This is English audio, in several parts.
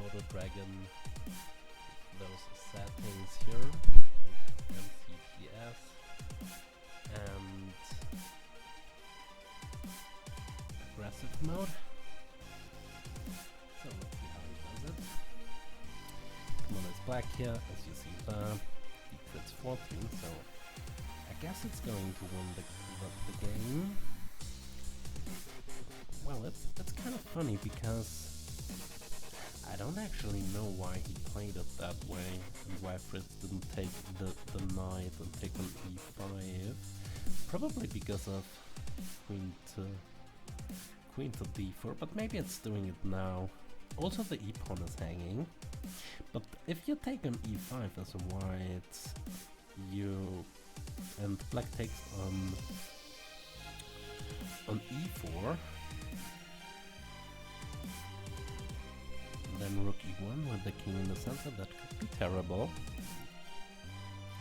Komodo Dragon those settings here, MCPS and aggressive mode. So let's see how he does it. Komodo is black here, as you see there. He crits 14, so I guess it's going to win the game. Well, it's kind of funny because I don't actually know why he played it that way and why Fritz didn't take the knight and take an e5. Probably because of queen to d4, but maybe it's doing it now. Also the e-pawn is hanging, but if you take an e5 as a white, and black takes on e4, then rook e1 with the king in the center, that could be terrible.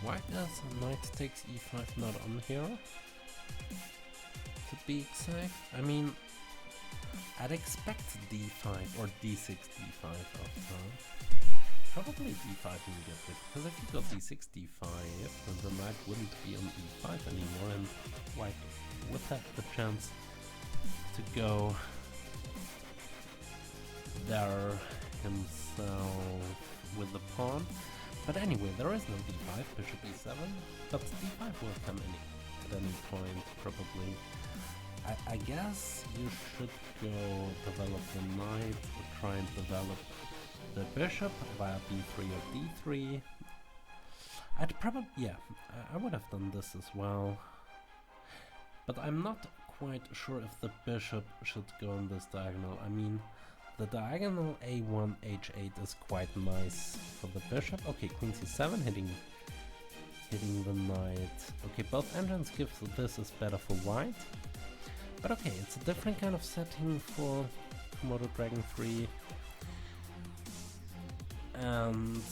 White as knight takes e5 not on here, to be exact. I mean, I'd expect d5 or d6 d5 after. Probably d5 will get it, because if you got d6 d5, then the knight wouldn't be on e5 anymore, and white would have the chance to go there himself with the pawn. But anyway, there is no d5, bishop e7, but d5 will come at any point, probably. I guess you should go develop the knight or try and develop the bishop via b3 or d3. I'd probably, yeah, I would have done this as well. But I'm not quite sure if the bishop should go on this diagonal. I mean, the diagonal a1, h8 is quite nice for the bishop. Okay, queen c7 hitting the knight. Okay, both engines give this is better for white. But okay, it's a different kind of setting for Komodo Dragon 3. And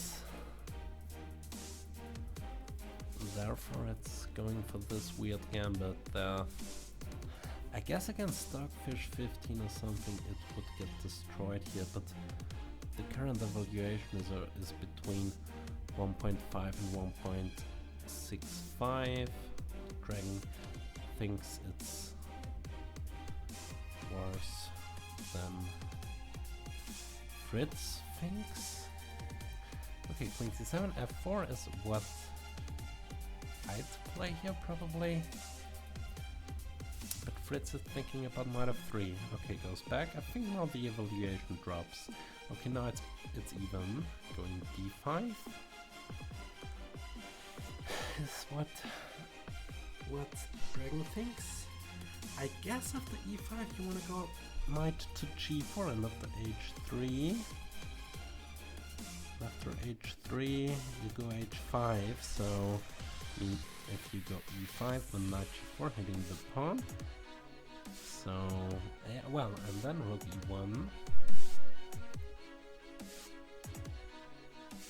therefore it's going for this weird gambit there. I guess against Starkfish 15 or something it would get destroyed here, but the current evaluation is between 1.5 and 1.65. Dragon thinks it's worse than Fritz thinks. Okay, queen c7, f4 is what I'd play here probably. But Fritz is thinking about knight f3. Okay, goes back. I think now the evaluation drops. Okay, now it's even. Going d5 is what Dragon thinks. I guess after e5 you wanna go knight to g4 and after h3. After h3 you go h5, so if you go e5 then knight g4 hitting the pawn. So well, and then rook e1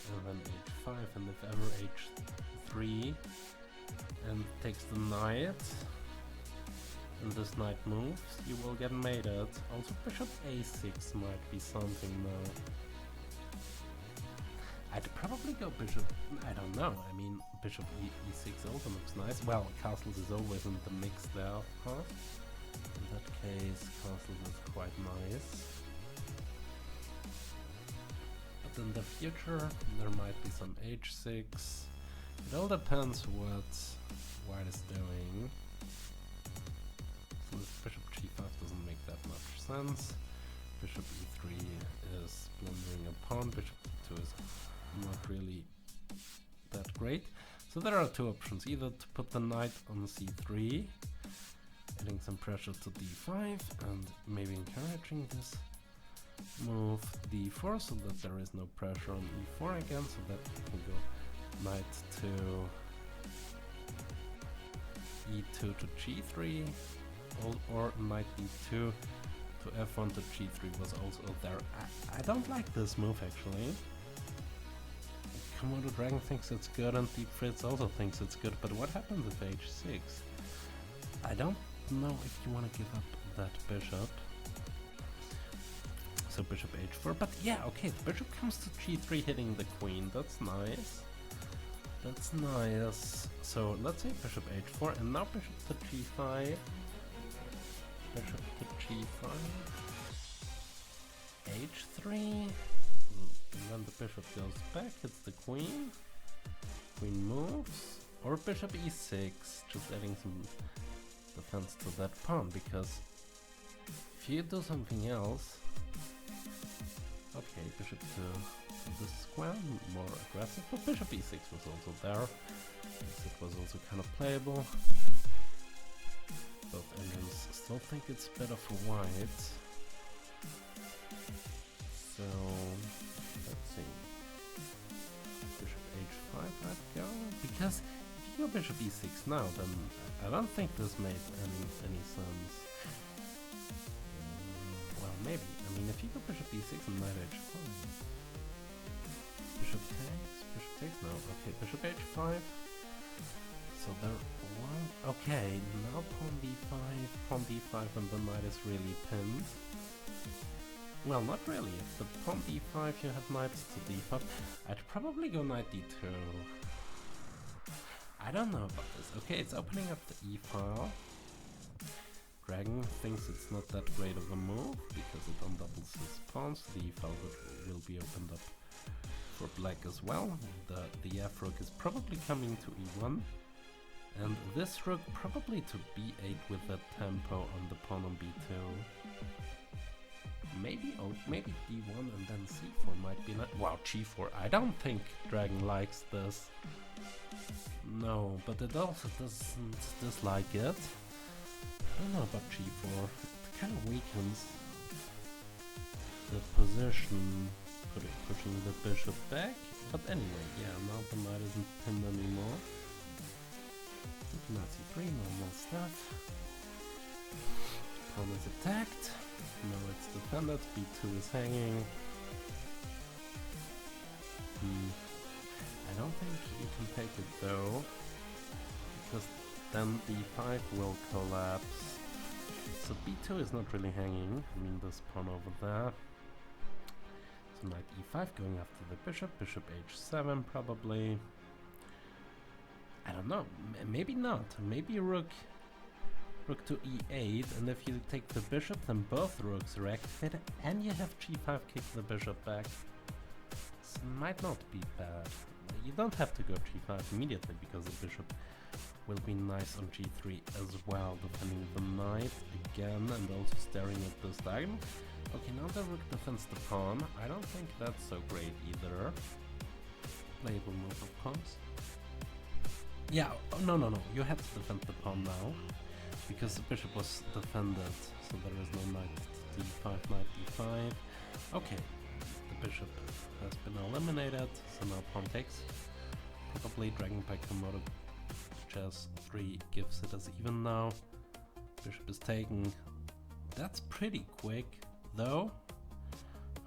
and then h5, and if ever h3 and takes the knight and this knight moves, you will get mated. Also bishop a6 might be something now. I'd probably go bishop, I don't know, I mean bishop e6 also looks nice. Well, castles is always in the mix there, of course. In that case, castles is quite nice. But in the future there might be some h6. It all depends what white is doing. So this bishop g5 doesn't make that much sense. Bishop e3 is blundering a pawn, bishop e2 is not really that great. So there are two options, either to put the knight on c3, adding some pressure to d5 and maybe encouraging this move d4 so that there is no pressure on e4 again, so that you can go knight to e2 to g3, or knight e2 to f1 to g3 was also there. I don't like this move actually. Komodo Dragon thinks it's good and Deep Fritz also thinks it's good, but what happens if h6? I don't know if you want to give up that bishop. So so bishop h4, but yeah, okay, the bishop comes to g3 hitting the queen, that's nice. That's nice. So let's say bishop h4 and now bishop to g5. Bishop to g5. h3. And then the bishop goes back, hits the queen. Queen moves. Or bishop e6, just adding some defense to that pawn, because if you do something else... Okay, bishop to this square, more aggressive, but bishop e6 was also there. It was also kind of playable. Both engines still think it's better for white. So, let's see. Bishop h5 I'd go, because if you go bishop e6 now, then I don't think this made any sense. Well, maybe. I mean, if you go bishop e6 and knight h5. Bishop takes, no. Okay, bishop h5. So there, one. Okay, now pawn d5, and the knight is really pinned. Well, not really. If the pawn d5, you have knights to d5. I'd probably go knight d2. I don't know about this. Okay, it's opening up the e-file. Dragon thinks it's not that great of a move because it undoubles his pawns. The e-file will be opened up for black as well. The f rook is probably coming to e1. And this rook probably to b8 with that tempo on the pawn on b2. Maybe d1 and then c4 might be not. Wow, g4. I don't think Dragon likes this. No, but it also doesn't dislike it. I don't know about g4. It kind of weakens the position, pushing the bishop back. But anyway, yeah, now the knight isn't pinned anymore. Knight c3, normal stuff. Pawn is attacked. No, it's defended. b2 is hanging. I don't think you can take it though, because then b5 will collapse. So b2 is not really hanging. I mean, this pawn over there. So knight e5 going after the bishop. Bishop h7 probably. I don't know. Maybe not. Maybe rook to e8, and if you take the bishop, then both rooks are activated, and you have g5 kick the bishop back. This might not be bad. You don't have to go g5 immediately, because the bishop will be nice on g3 as well, defending the knight again, and also staring at this diagonal. Okay, now the rook defends the pawn. I don't think that's so great either. Playable move of pawns. Yeah, oh, no, you have to defend the pawn now, because the bishop was defended, so there is no knight d5, knight d5. Okay, the bishop has been eliminated, so now pawn takes. Probably Dragon by Komodo chess 3 gives it as even now. Bishop is taken. That's pretty quick, though.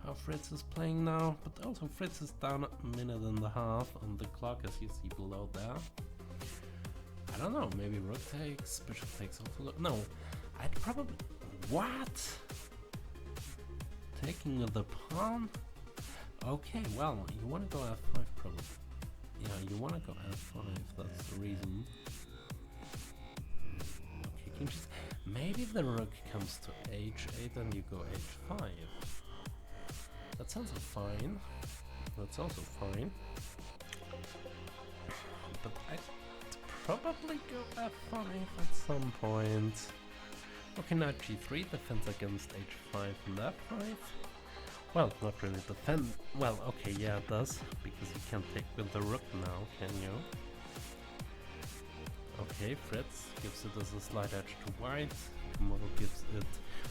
How Fritz is playing now, but also Fritz is down a minute and a half on the clock, as you see below there. I don't know, maybe rook takes, bishop takes also. No, I'd probably. What? Taking the pawn? Okay, well, you want to go f5 probably. Yeah, you want to go f5, that's the reason. Okay, king just. Maybe the rook comes to h8 and you go h5. That sounds fine. That's also fine. But I probably go f5 at some point. Okay, knight g3, defense against h5 and f5. Well, not really defend. Well, okay, yeah, it does, because you can't take with the rook now, can you? Okay, Fritz gives it as a slight edge to white. Komodo gives it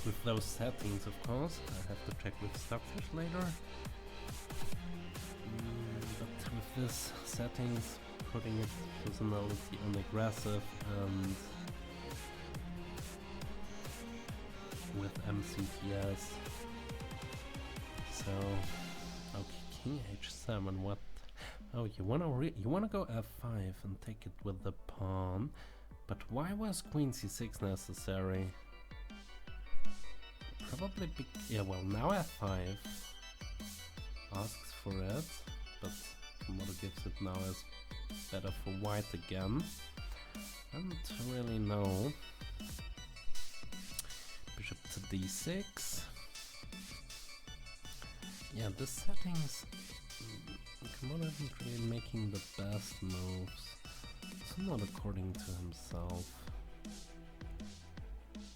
with those settings, of course. I have to check with Stockfish later. But with this settings, putting its personality on aggressive and with MCTS. So, okay, king h7. What? Oh, you wanna go f5 and take it with the pawn, but why was queen c6 necessary? Probably yeah, well, now f5 asks for it, but Komodo gives it now as better for white again. I don't really know. Bishop to d6. Yeah, this settings, Komodo isn't really making the best moves. Somewhat according to himself.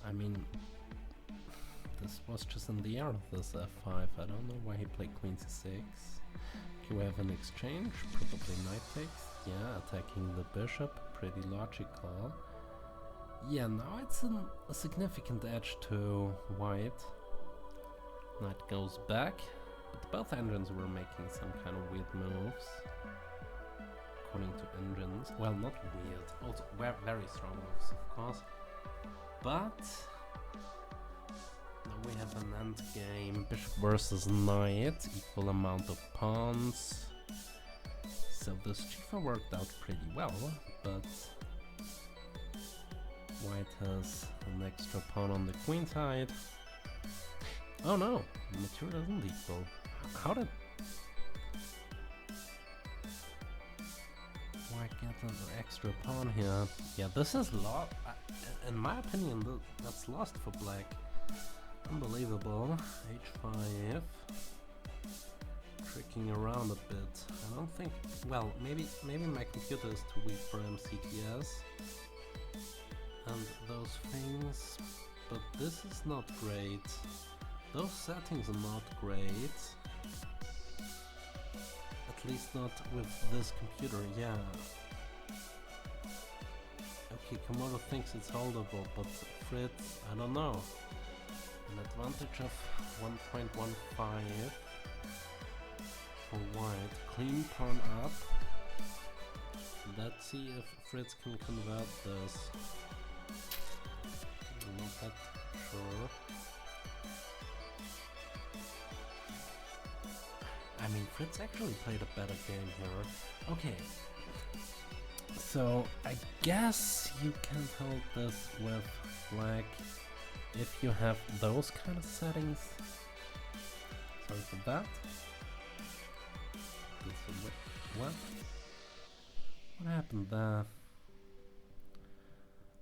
I mean, this was just in the air of this f5. I don't know why he played queen c6. Okay, we have an exchange, probably knight takes. Yeah, attacking the bishop, pretty logical. Yeah, now it's a significant edge to white. Knight goes back, but both engines were making some kind of weird moves. According to engines. Well, not weird, also very strong moves, of course. But now we have an end game, bishop versus knight, equal amount of pawns. So this Schiefer worked out pretty well, but white has an extra pawn on the queen side. Oh no, material isn't equal. How did white get an extra pawn here? Yeah, this is lost. In my opinion, that's lost for black. Unbelievable. h5. Tricking around a bit. I don't think. Well, maybe my computer is too weak for MCTS and those things. But this is not great. Those settings are not great. At least not with this computer. Yeah. Okay, Komodo thinks it's holdable, but Fritz, I don't know. An advantage of 1.15 for white. Clean pawn up. Let's see if Fritz can convert this. I'm not that sure. I mean, Fritz actually played a better game here. Okay. So, I guess you can hold this with black if you have those kind of settings. Sorry for that. What? What happened there?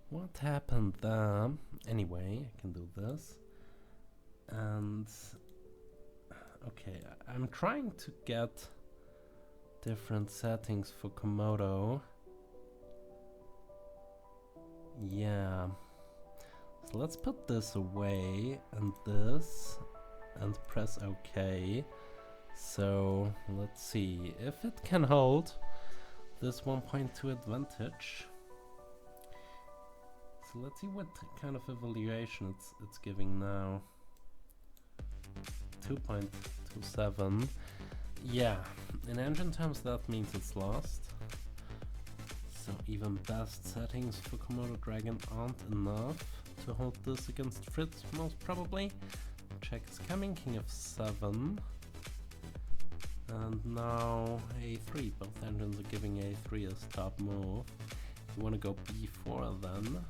What happened there? Anyway, I can do this. And okay, I'm trying to get different settings for Komodo. Yeah. So let's put this away and this and press OK. So let's see if it can hold this 1.2 advantage. So let's see what kind of evaluation it's giving now. 2.27. Yeah, in engine terms that means it's lost. So even best settings for Komodo Dragon aren't enough to hold this against Fritz, most probably. Check is coming, king of 7. And now a3, both engines are giving a3 as top move. You want to go b4 then.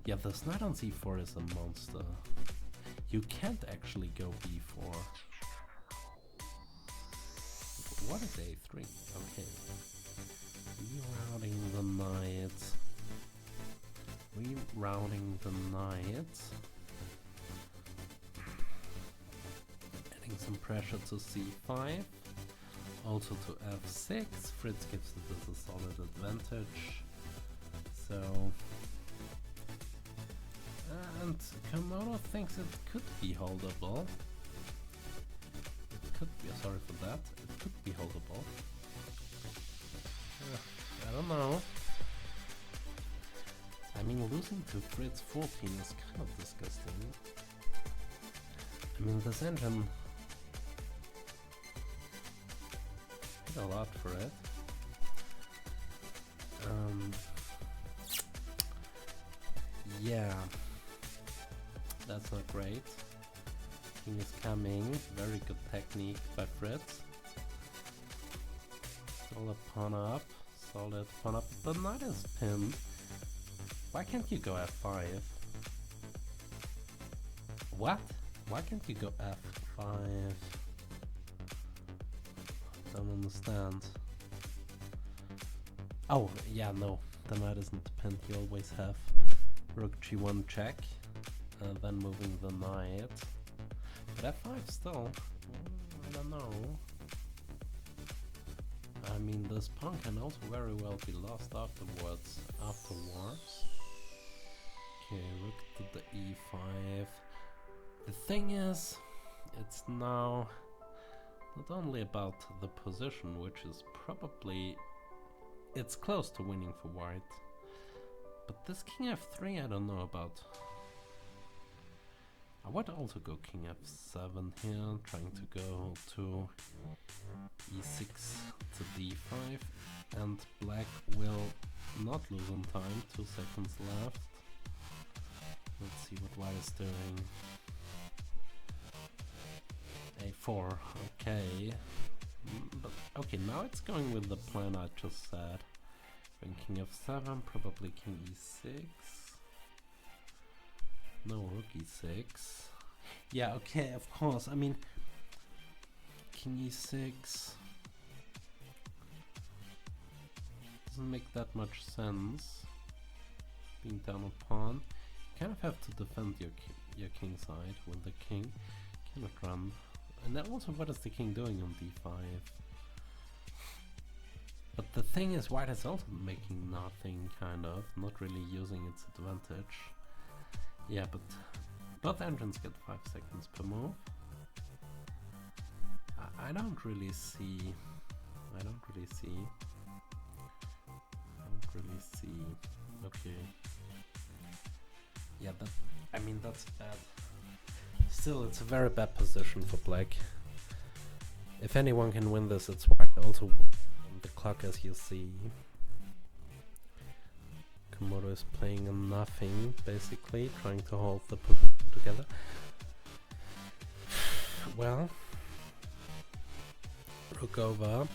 Yeah, this knight on c4 is a monster. You can't actually go b4. What is a3? Okay. Rerouting the knight. Rerouting the knight. Adding some pressure to c5. Also to f6. Fritz gives it a solid advantage. So... and Komodo thinks it could be holdable. It could be, sorry for that. It could be holdable. I don't know. I mean, losing to Fritz 14 is kind of disgusting. I mean, this engine paid a lot for it. Yeah, that's not great. King is coming. Very good technique by Fritz. Solid pawn up. Solid pawn up. But knight is pinned. Why can't you go f5? What? Why can't you go f5? Don't understand. Oh, yeah, no. The knight isn't pinned. You always have rook g1 check, and then moving the knight. But f5 still. I don't know. I mean, this pawn can also very well be lost afterwards. Okay, rook to the e5. The thing is, it's now not only about the position, which is probably... It's close to winning for white. But this king f3 I don't know about. I would also go king f7 here, trying to go to e6 to d5, and black will not lose on time, 2 seconds left. Let's see what white is doing. a4, okay. But okay, now it's going with the plan I just said. Going king f7, probably king e6. No, rook e6. Yeah, okay, of course. I mean, king e6 doesn't make that much sense. Being down a pawn, you kind of have to defend your king side with the king. Cannot run. And then also, what is the king doing on d5? But the thing is, white is also making nothing, kind of, not really using its advantage. Yeah, but both engines get 5 seconds per move. I don't really see. Okay. Yeah, I mean, that's bad. Still, it's a very bad position for black. If anyone can win this, it's white. Also on the clock, as you see. Komodo is playing a nothing, basically, trying to hold the position together. Well, rook over.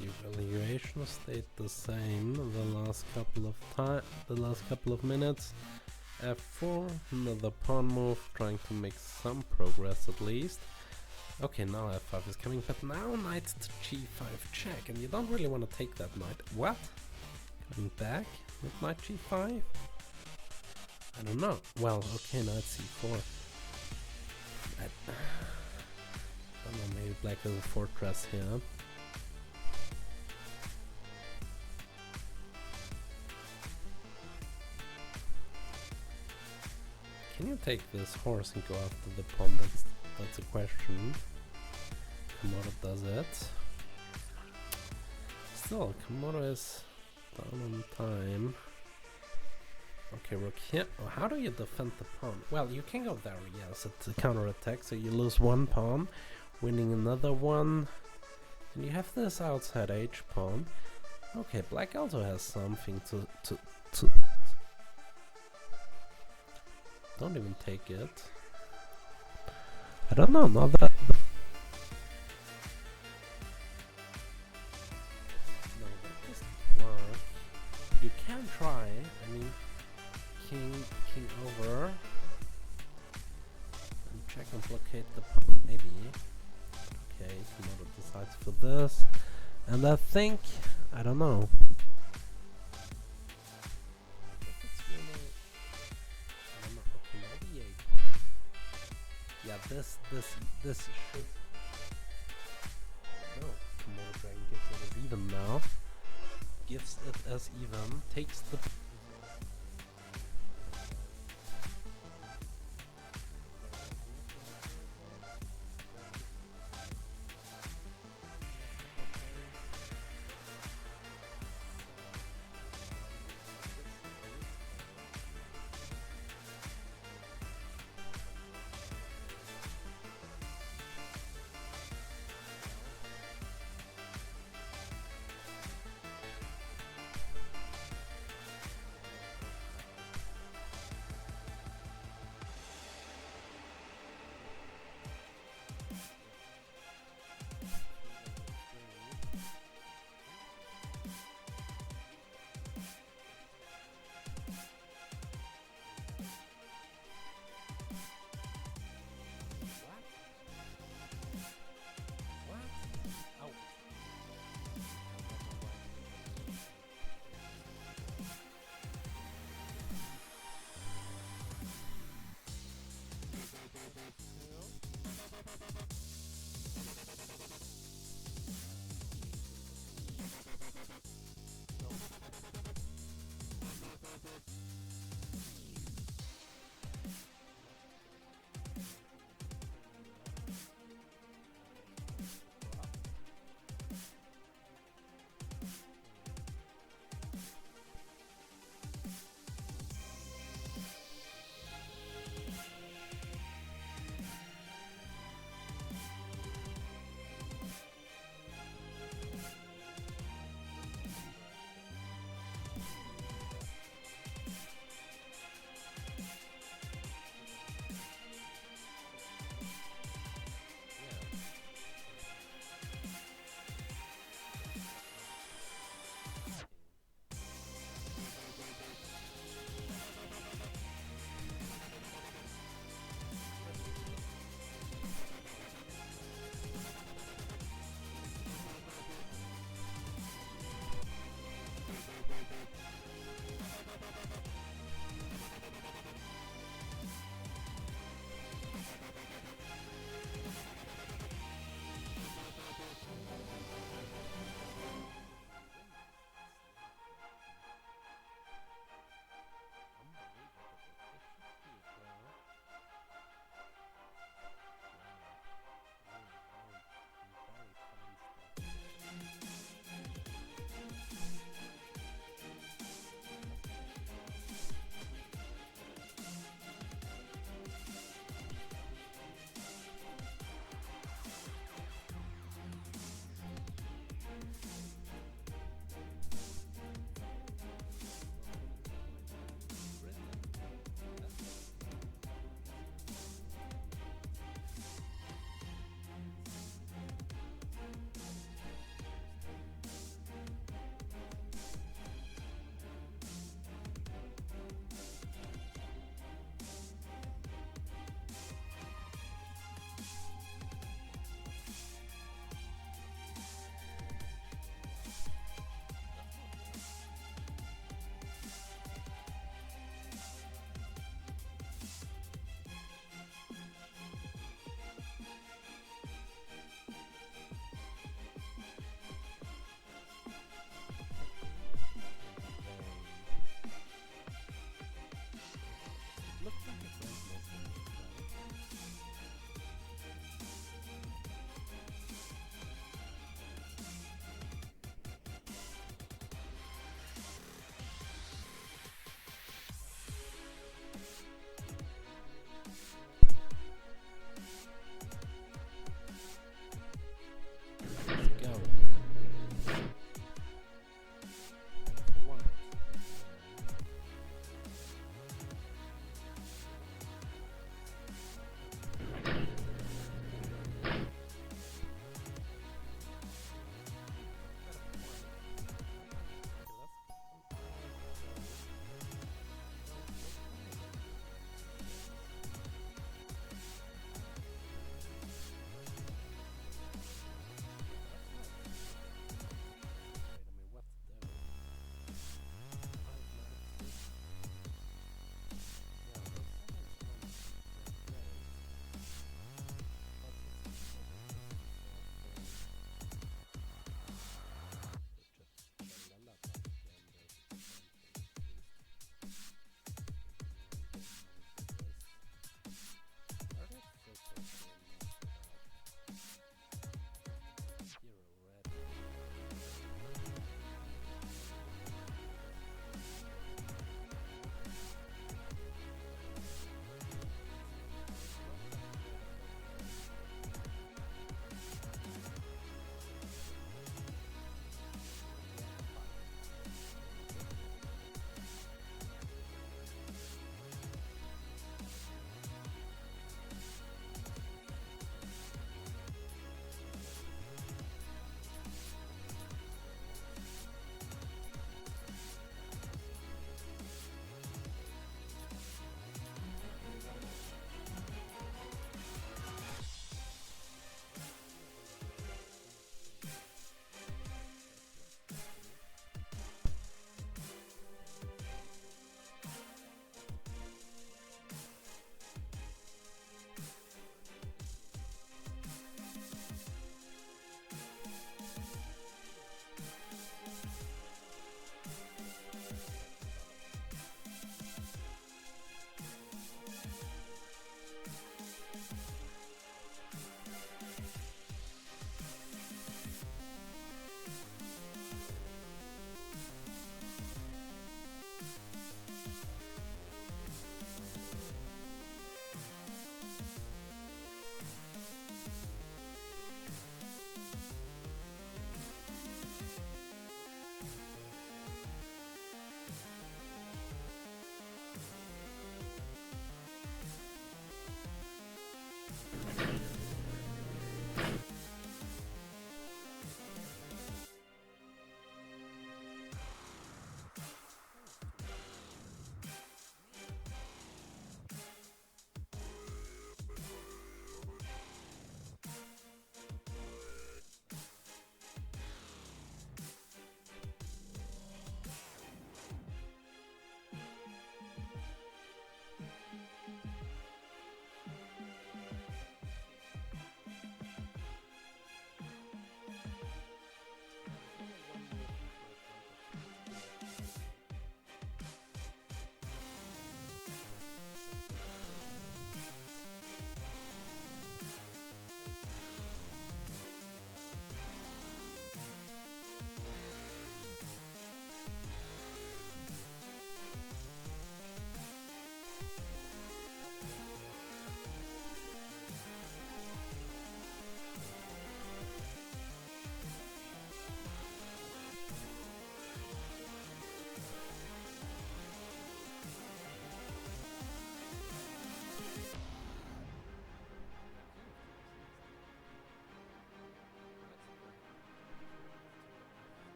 The evaluation stayed the same the last couple of minutes. f4, another pawn move, trying to make some progress at least. Okay, now f5 is coming, but now knight to g5 check, and you don't really want to take that knight. What? Coming back with knight g5? I don't know. Well, okay, knight c4. I don't know, maybe black has a fortress here. Can you take this horse and go after the pawn? That's a question. Komodo does it. Still, Komodo is down on time. Okay, rook here. Oh, how do you defend the pawn? Well, you can go there, yes, it's a counter-attack, so you lose one pawn, winning another one. And you have this outside h pawn. Okay, black also has something to don't even take it. I don't know, not that. No, that doesn't work. You can try. I mean, king over. And check and blockade the pawn, maybe. Okay, Komodo decides for this. And I think, I don't know. Yeah, this should... No, Komodo Dragon gives it as even now. Gives it as even, takes the...